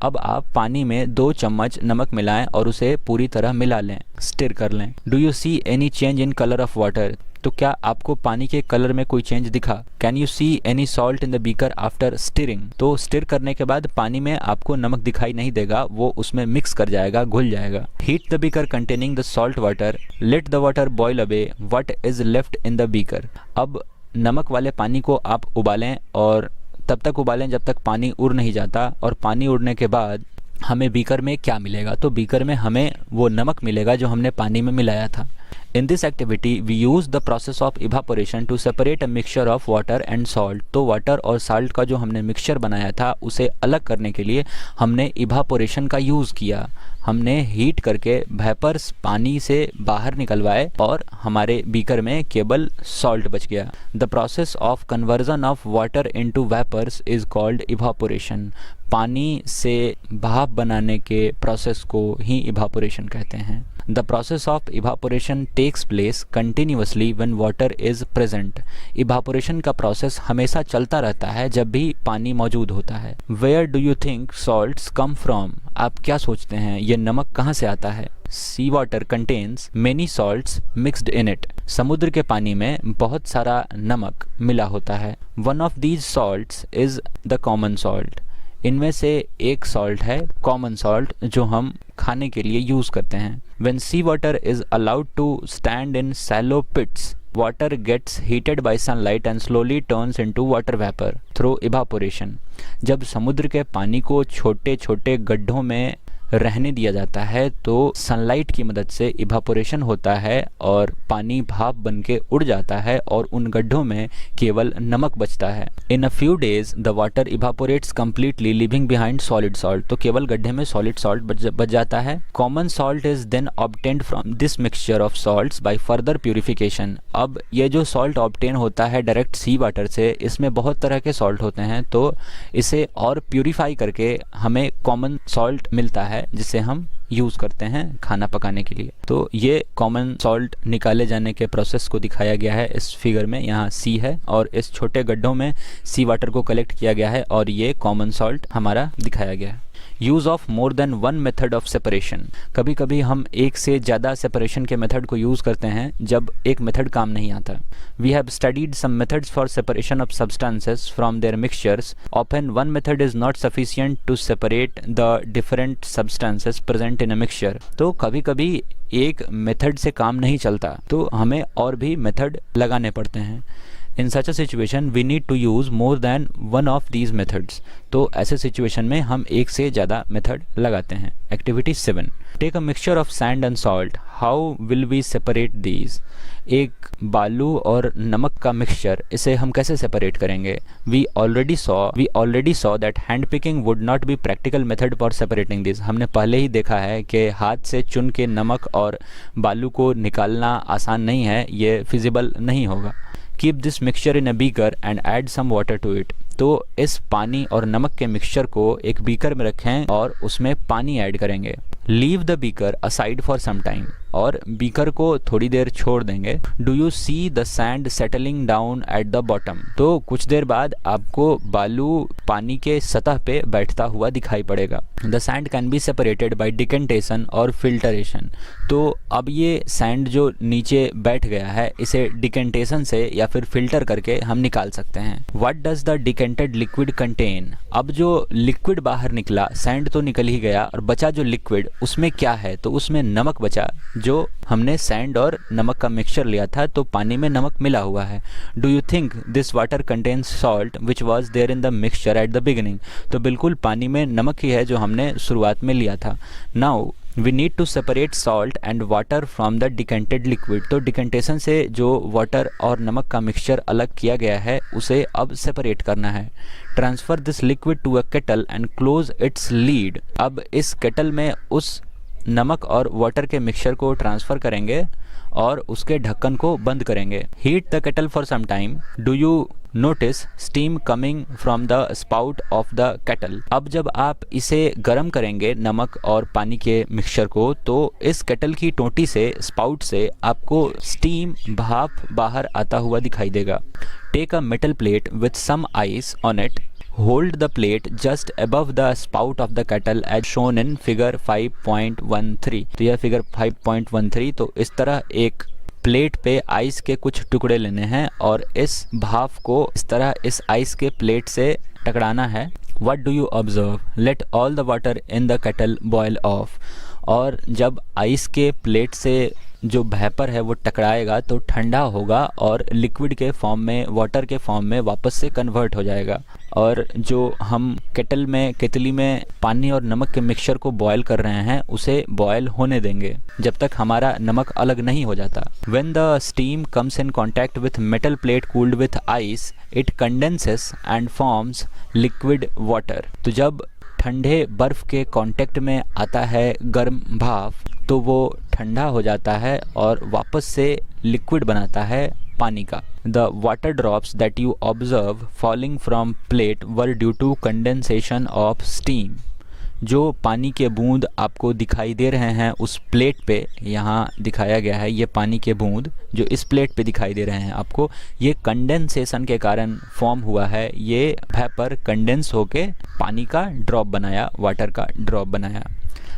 अब आप पानी में 2 चम्मच नमक मिलाएं और उसे पूरी तरह मिला लें, स्टिर कर लें। Do you see any change in color of water? तो क्या आपको पानी के कलर में कोई चेंज दिखा? Can you see any salt in the beaker after stirring? तो स्टिर करने के बाद पानी में आपको नमक दिखाई नहीं देगा, वो उसमें मिक्स कर जाएगा, घुल जाएगा। Heat the beaker containing the salt water, let the water boil away what is left in the beaker। अब नमक वाले पानी को आप उबालें और तब तक उबालें जब तक पानी उड़ नहीं जाता, और पानी उड़ने के बाद हमें बीकर में क्या मिलेगा? तो बीकर में हमें वो नमक मिलेगा जो हमने पानी में मिलाया था। In this activity we use the process of evaporation to separate a mixture of water and salt. तो वाटर और साल्ट का जो हमने मिक्सचर बनाया था उसे अलग करने के लिए हमने इवापोरेशन का यूज़ किया। हमने हीट करके वेपर्स पानी से बाहर निकलवाए और हमारे बीकर में केवल सॉल्ट बच गया। The process of conversion of water into vapours is called evaporation. पानी से भाप बनाने के प्रोसेस को ही इवापोरेशन कहते हैं। The process of evaporation takes place continuously when water is present। evaporation का प्रोसेस हमेशा चलता रहता है जब भी पानी मौजूद होता है। Where do you think salts come from? आप क्या सोचते हैं ये नमक कहाँ से आता है? Sea water contains many salts mixed in it। समुद्र के पानी में बहुत सारा नमक मिला होता है। One of these salts is the common salt। इनमें से एक सॉल्ट है कॉमन सॉल्ट जो हम खाने के लिए यूज़ करते हैं। When sea water is allowed to stand in shallow pits, water gets heated by sunlight and slowly turns into water vapor through evaporation। जब समुद्र के पानी को छोटे छोटे गड्ढों में रहने दिया जाता है तो सनलाइट की मदद से इवापोरेशन होता है और पानी भाप बन के उड़ जाता है और उन गड्ढों में केवल नमक बचता है। In a few days the water evaporates completely leaving behind solid salt. तो केवल गड्ढे में सॉलिड सॉल्ट बच जाता है। Common salt is then obtained from this mixture of salts by further purification. अब ये जो सॉल्ट ऑब्टेन होता है डायरेक्ट सी वाटर से, इसमें बहुत तरह के सॉल्ट होते हैं, तो इसे और प्यूरिफाई करके हमें कॉमन सॉल्ट मिलता है है जिसे हम यूज़ करते हैं खाना पकाने के लिए। तो ये कॉमन सॉल्ट निकाले जाने के प्रोसेस को दिखाया गया है इस फिगर में। यहाँ सी है और इस छोटे गड्ढों में सी वाटर को कलेक्ट किया गया है और ये कॉमन सॉल्ट हमारा दिखाया गया है। Use of more than one method of separation. कभी कभी हम एक से ज़्यादा सेपरेशन के मेथड को यूज़ करते हैं जब एक मेथड काम नहीं आता। We have studied some methods for separation of substances from their mixtures. Often one method is not sufficient to separate the different substances present in a mixture. तो कभी कभी एक मेथड से काम नहीं चलता तो हमें और भी मेथड लगाने पड़ते हैं। In such a situation we need to use more than one of these methods। तो ऐसे सिचुएशन में हम एक से ज़्यादा मेथड लगाते हैं। Activity 7, take a mixture of sand and salt, how will we separate these. एक बालू और नमक का मिक्सचर, इसे हम कैसे सेपरेट करेंगे। We already saw that hand picking would not be practical method for separating this. हमने पहले ही देखा है कि हाथ से चुन के नमक और बालू को निकालना आसान नहीं है, ये फिजिबल नहीं होगा। Keep this mixture in a beaker and add some water to it. तो इस पानी और नमक के मिक्सचर को एक बीकर में रखें और उसमें पानी ऐड करेंगे। Leave the beaker aside for some time, और बीकर को थोड़ी देर छोड़ देंगे। Do you see the sand settling down at the bottom. तो कुछ देर बाद आपको बालू पानी के सतह पे बैठता हुआ दिखाई पड़ेगा। The sand can be separated bye decantation और फिल्टरेशन। तो अब ये सैंड जो नीचे बैठ गया है इसे डिकेंटेशन से या फिर फिल्टर करके हम निकाल सकते हैं। What does the decanted liquid contain. अब जो लिक्विड बाहर निकला, सैंड तो निकल ही गया और बचा जो लिक्विड उसमें क्या है, तो उसमें नमक बचा। जो हमने सैंड और नमक का मिक्सचर लिया था तो पानी में नमक मिला हुआ है। Do you think this water contains salt which was there in the mixture at the beginning. तो बिल्कुल पानी में नमक ही है जो हमने शुरुआत में लिया था। Now we need to separate salt and water from the decanted liquid. तो डिकेंटेशन से जो वाटर और नमक का मिक्सचर अलग किया गया है उसे अब सेपरेट करना है। Transfer this liquid to a kettle and close its lid. अब इस केटल में उस नमक और वाटर के मिक्सचर को ट्रांसफ़र करेंगे और उसके ढक्कन को बंद करेंगे। Heat the kettle for some time. Do you notice steam coming from the spout of the kettle. अब जब आप इसे गर्म करेंगे नमक और पानी के मिक्सचर को, तो इस केटल की टोंटी से, स्पाउट से आपको स्टीम, भाप बाहर आता हुआ दिखाई देगा। Take a metal plate with some ice on it. Hold the plate just above the spout of the kettle as shown in figure 5.13। तो यह फिगर 5.13। तो इस तरह एक प्लेट पे आइस के कुछ टुकड़े लेने हैं और इस भाप को इस तरह इस आइस के प्लेट से टकराना है। What do you observe? Let all the water in the kettle boil off। और जब आइस के प्लेट से जो वेपर है वो टकराएगा तो ठंडा होगा और लिक्विड के फॉर्म में, वाटर के फॉर्म में वापस से कन्वर्ट हो जाएगा। और जो हम केटल में, केतली में पानी और नमक के मिक्सचर को बॉयल कर रहे हैं उसे बॉयल होने देंगे जब तक हमारा नमक अलग नहीं हो जाता। When the steam comes in contact with metal plate cooled with ice, it condenses and forms liquid water। तो जब ठंडे बर्फ़ के कांटेक्ट में आता है गर्म भाप तो वो ठंडा हो जाता है और वापस से लिक्विड बनाता है पानी का। The water drops that you observe falling from plate were due to condensation of steam. जो पानी के बूंद आपको दिखाई दे रहे हैं उस प्लेट पे, यहाँ दिखाया गया है ये पानी के बूंद जो इस प्लेट पे दिखाई दे रहे हैं आपको, ये कंडेंसेशन के कारण फॉर्म हुआ है। ये वेपर कंडेंस होके पानी का ड्रॉप बनाया, वाटर का ड्रॉप बनाया।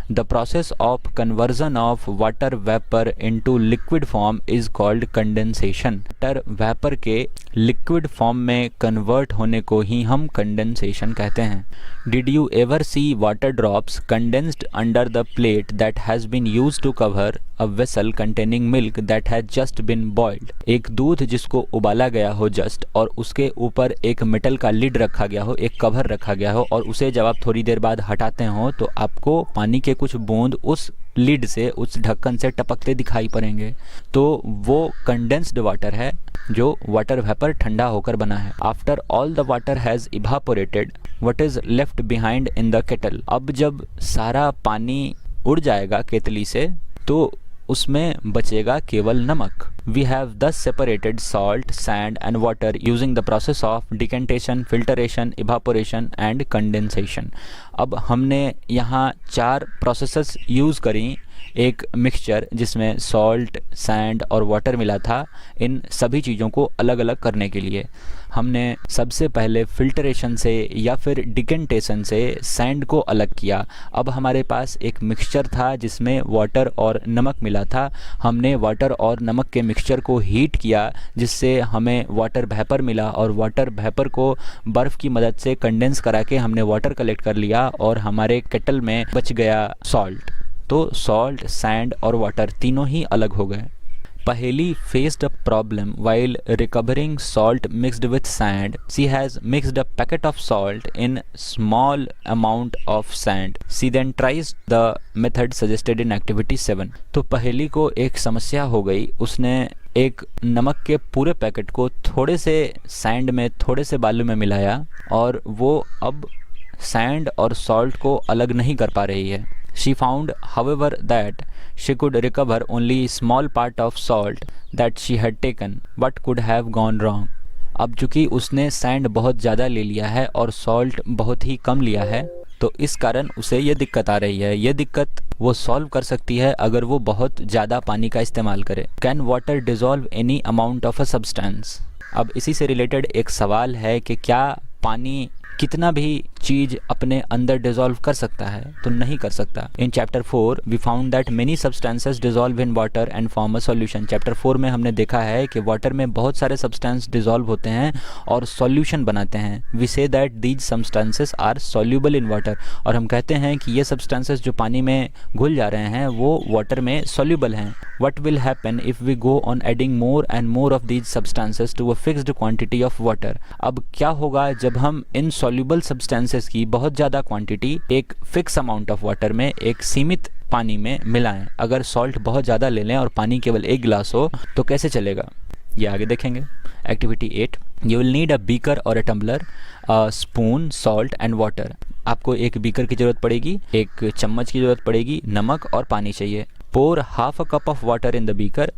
The process of conversion of water vapor into liquid form is called condensation। Water vapour के लिक्विड फॉर्म में कन्वर्ट होने को ही हम कंडेंसेशन कहते हैं। Did you ever see water drops condensed under the plate that has been used to cover a vessel containing milk that has just been boiled। एक दूध जिसको उबाला गया हो जस्ट और उसके ऊपर एक मेटल का लिड रखा गया हो, एक कवर रखा गया हो और उसे जब आप थोड़ी देर बाद हटाते हो तो आपको पानी के कुछ बूंद उस लिड से, उस ढक्कन से टपकते दिखाई पड़ेंगे। तो वो कंडेंस्ड वाटर है जो वाटर वेपर ठंडा होकर बना है। After all the water has evaporated what is left behind in the kettle. अब जब सारा पानी उड़ जाएगा केतली से तो उसमें बचेगा केवल नमक। We have thus separated salt, sand and water using the process of decantation, filtration, evaporation and condensation। अब हमने यहाँ 4 प्रोसेसेस यूज़ करी एक मिक्सचर जिसमें सॉल्ट, सैंड और वाटर मिला था। इन सभी चीज़ों को अलग अलग करने के लिए हमने सबसे पहले फिल्टरेशन से या फिर डिकेंटेशन से सैंड को अलग किया। अब हमारे पास एक मिक्सचर था जिसमें वाटर और नमक मिला था। हमने वाटर और नमक के मिक्सचर को हीट किया जिससे हमें वाटर वेपर मिला और वाटर वेपर को बर्फ़ की मदद से कंडेंस करा के हमने वाटर कलेक्ट कर लिया और हमारे केटल में बच गया सॉल्ट। तो सॉल्ट, सैंड और वाटर तीनों ही अलग हो गए। Paheli faced a problem while recovering salt mixed with sand. She has mixed a packet of salt in small amount of sand. She then tries the method suggested in activity 7. तो पहेली को एक समस्या हो गई। उसने एक नमक के पूरे पैकेट को थोड़े से सैंड में, थोड़े से बालू में मिलाया और वो अब सैंड और सॉल्ट को अलग नहीं कर पा रही है। She found, however, that she could recover only small part of salt that she had taken. What could have gone wrong? अब चूँकि उसने सैंड बहुत ज़्यादा ले लिया है और सॉल्ट बहुत ही कम लिया है, तो इस कारण उसे ये दिक्कत आ रही है। ये दिक्कत वो सॉल्व कर सकती है अगर वो बहुत ज़्यादा पानी का इस्तेमाल करे। Can water dissolve any amount of a substance? अब इसी से रिलेटेड एक सवाल है कि क्या पानी कितना भी चीज़ अपने अंदर डिज़ोल्व कर सकता है? तो नहीं कर सकता। In chapter 4 we found that many substances dissolve in water and form a solution. Chapter 4 में हमने देखा है कि वाटर में बहुत सारे सब्सटेंस डिज़ोल्व होते हैं और सॉल्यूशन बनाते हैं। We say that these substances are soluble in water, और हम कहते हैं कि ये सब्सटेंसेस जो पानी में घुल जा रहे हैं वो वाटर में सॉल्यूबल हैं। What will happen if we go on adding more and more of these substances to a fixed quantity of water? अब क्या होगा जब हम इन soluble substances की बहुत ज़्यादा क्वांटिटी एक फिक्स अमाउंट ऑफ वाटर में, एक सीमित पानी में मिलाएं? अगर सॉल्ट बहुत ज़्यादा ले लें और पानी केवल 1 गिलास हो तो कैसे चलेगा, ये आगे देखेंगे। Activity 8, you will need a beaker or a tumbler, spoon, salt and water. आपको एक बीकर की ज़रूरत पड़ेगी, एक चम्मच की ज़रूरत पड़ेगी, नमक और पानी चाहिए। Pour half a cup of water in the beaker.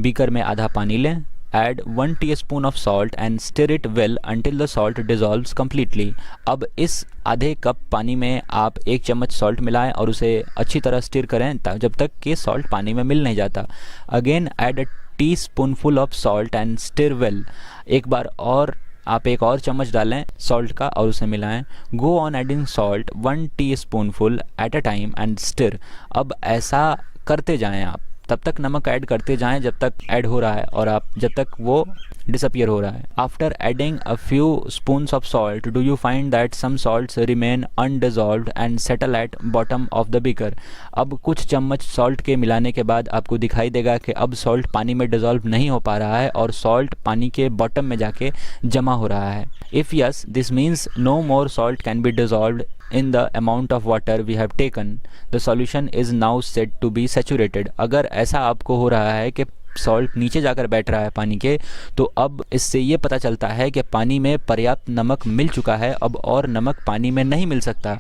Beaker में आधा पानी लें। Add 1 teaspoon of salt and stir it well until the salt dissolves completely. अब इस आधे कप पानी में आप 1 चम्मच सॉल्ट मिलाएं और उसे अच्छी तरह स्टिर करें जब तक कि सॉल्ट पानी में मिल नहीं जाता। Again add a teaspoonful of salt and stir well. एक बार और आप 1 और चम्मच डालें सॉल्ट का और उसे मिलाएं। Go on adding salt 1 teaspoonful at a time and stir. अब ऐसा करते जाएं, आप तब तक नमक ऐड करते जाएं जब तक ऐड हो रहा है और आप जब तक वो डिसअपियर हो रहा है। After adding a few spoons of salt do you find that some salts remain undissolved and settle at bottom of the beaker. अब कुछ चम्मच सॉल्ट के मिलाने के बाद आपको दिखाई देगा कि अब सॉल्ट पानी में डिजॉल्व नहीं हो पा रहा है और सॉल्ट पानी के बॉटम में जाके जमा हो रहा है। If yes, this means no more salt can be dissolved in the amount of water we have taken. The solution is now said to be saturated. अगर ऐसा आपको हो रहा है कि सॉल्ट नीचे जाकर बैठ रहा है पानी के, तो अब इससे ये पता चलता है कि पानी में पर्याप्त नमक मिल चुका है, अब और नमक पानी में नहीं मिल सकता,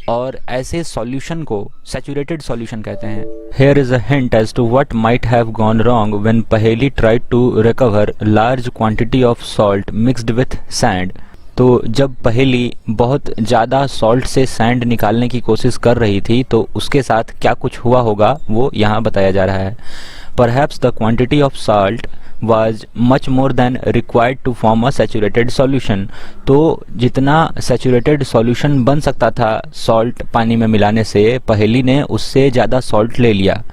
और ऐसे सॉल्यूशन को सैचुरेटेड सॉल्यूशन कहते हैं। Here is a hint as to what might have gone wrong when Paheli tried to recover large quantity of salt mixed with sand. तो जब पहेली बहुत ज़्यादा सॉल्ट से सैंड निकालने की कोशिश कर रही थी तो उसके साथ क्या कुछ हुआ होगा वो यहाँ बताया जा रहा है। Perhaps the quantity of salt was much more than required to form a saturated solution. तो जितना सैचुरेटेड सॉल्यूशन बन सकता था सॉल्ट पानी में मिलाने से, पहेली ने उससे ज़्यादा सॉल्ट ले लिया।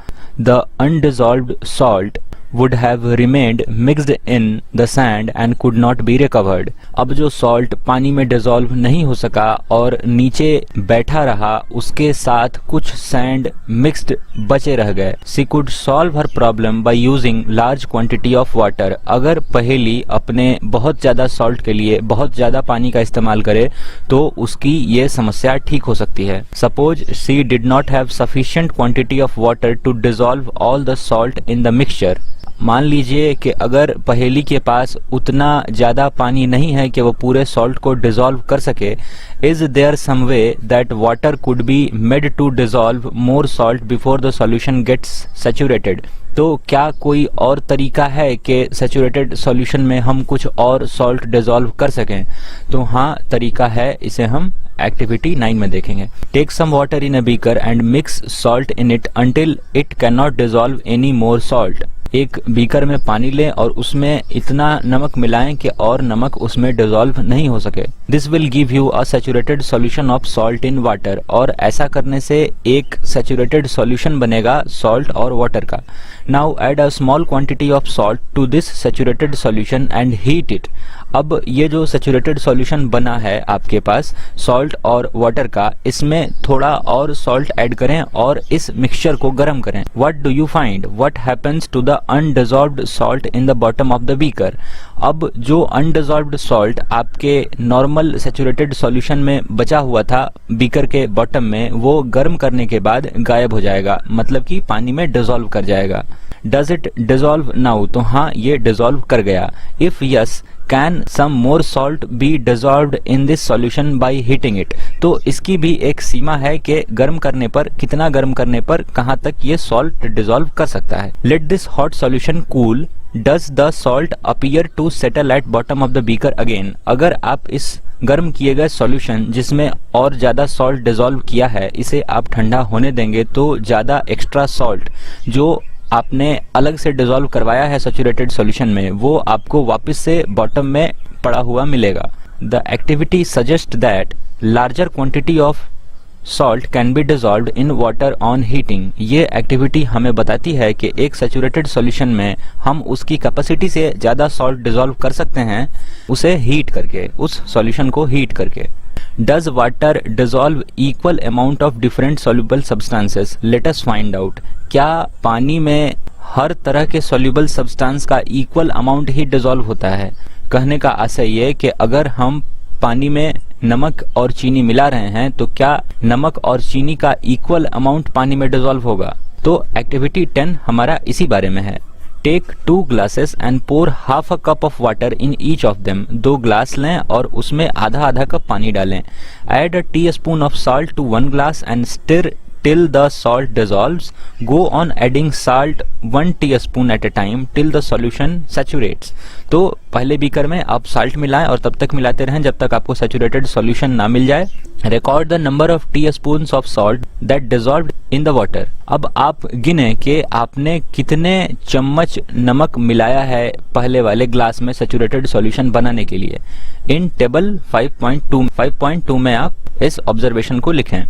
The undissolved salt would have remained mixed in the sand and could not be recovered. अब जो सॉल्ट पानी में डिसॉल्व नहीं हो सका और नीचे बैठा रहा, उसके साथ कुछ सैंड मिक्स्ड बचे रह गए। She could solve her problem by using large quantity of water. अगर पहेली अपने बहुत ज़्यादा सॉल्ट के लिए बहुत ज़्यादा पानी का इस्तेमाल करे तो उसकी ये समस्या ठीक हो सकती है। Suppose she did not have sufficient quantity of water to dissolve all the salt in the mixture. मान लीजिए कि अगर पहेली के पास उतना ज़्यादा पानी नहीं है कि वो पूरे सॉल्ट को डिज़ोल्व कर सके, is there some way that water could be made to dissolve more salt before the solution gets saturated. तो क्या कोई और तरीका है कि सैचुरेटेड सॉल्यूशन में हम कुछ और सॉल्ट डिज़ोल्व कर सकें? तो हाँ, तरीका है, इसे हम एक्टिविटी 9 में देखेंगे। Take some water in a beaker and mix salt in it until it can not dissolve any more salt. एक बीकर में पानी लें और उसमें इतना नमक मिलाएं कि और नमक उसमें डिज़ोल्व नहीं हो सके। This will give you a saturated solution of salt in water. और ऐसा करने से एक सैचुरेटेड सॉल्यूशन बनेगा सॉल्ट और वाटर का। Now add a small quantity of salt to this saturated solution and heat it. अब ये जो सैचुरेटेड सॉल्यूशन बना है आपके पास सॉल्ट और वाटर का, इसमें थोड़ा और सॉल्ट ऐड करें और इस मिक्सचर को गर्म करें। What do you find? What happens to the undissolved salt in the bottom of the beaker? अब जो अनडिज़ोल्व्ड सॉल्ट आपके नॉर्मल सैचुरेटेड सॉल्यूशन में बचा हुआ था बीकर के बॉटम में, वो गर्म करने के बाद गायब हो जाएगा, मतलब कि पानी में डिज़ोल्व कर जाएगा। Does it dissolve now? तो हाँ, ये डिज़ोल्व कर गया। If yes, can some more salt be dissolved in this solution by heating it? तो इसकी भी एक सीमा है कि गर्म करने पर, कितना गर्म करने पर कहाँ तक ये सॉल्ट डिज़ोल्व कर सकता है। Let this hot solution cool. Does the salt appear to settle at bottom of the beaker again? अगर आप इस गर्म किए गए सॉल्यूशन जिसमें और ज़्यादा सॉल्ट डिज़ोल्व किया है, इसे आप ठंडा होने देंगे तो ज़्यादा एक्स्ट्रा सॉल्ट जो आपने अलग से डिज़ोल्व करवाया है सैचुरेटेड सॉल्यूशन में, वो आपको वापस से बॉटम में पड़ा हुआ मिलेगा। The activity suggest that larger quantity of salt can be dissolved in water on heating. ये एक्टिविटी हमें बताती है कि एक सैचुरेटेड सॉल्यूशन में हम उसकी कैपेसिटी से ज़्यादा सॉल्ट डिज़ोल्व कर सकते हैं, उसे हीट करके, उस सॉल्यूशन को हीट करके। Does water dissolve equal amount of different soluble substances? Let us find out. क्या पानी में हर तरह के soluble substance का equal अमाउंट ही डिज़ोल्व होता है? कहने का आशय ये कि अगर हम पानी में नमक और चीनी मिला रहे हैं तो क्या नमक और चीनी का इक्वल अमाउंट पानी में डिज़ोल्व होगा? तो एक्टिविटी 10 हमारा इसी बारे में है। Take 2 glasses and pour half a cup of water in each of them. 2 glass लें और उसमें आधा आधा कप पानी डालें। Add a teaspoon of salt to 1 glass and stir till the salt dissolves. Go on adding salt 1 teaspoon at a time till the solution saturates. तो पहले beaker में आप साल्ट मिलाएं और तब तक मिलाते रहें जब तक आपको सैचुरेटेड सॉल्यूशन ना मिल जाए। Record the number of teaspoons of salt that dissolved in the water. अब आप गिने कि आपने कितने चम्मच नमक मिलाया है पहले वाले ग्लास में सैचुरेटेड सॉल्यूशन बनाने के लिए। इन टेबल 5.2 में आप इस ऑब्जर्वेशन को लिखें।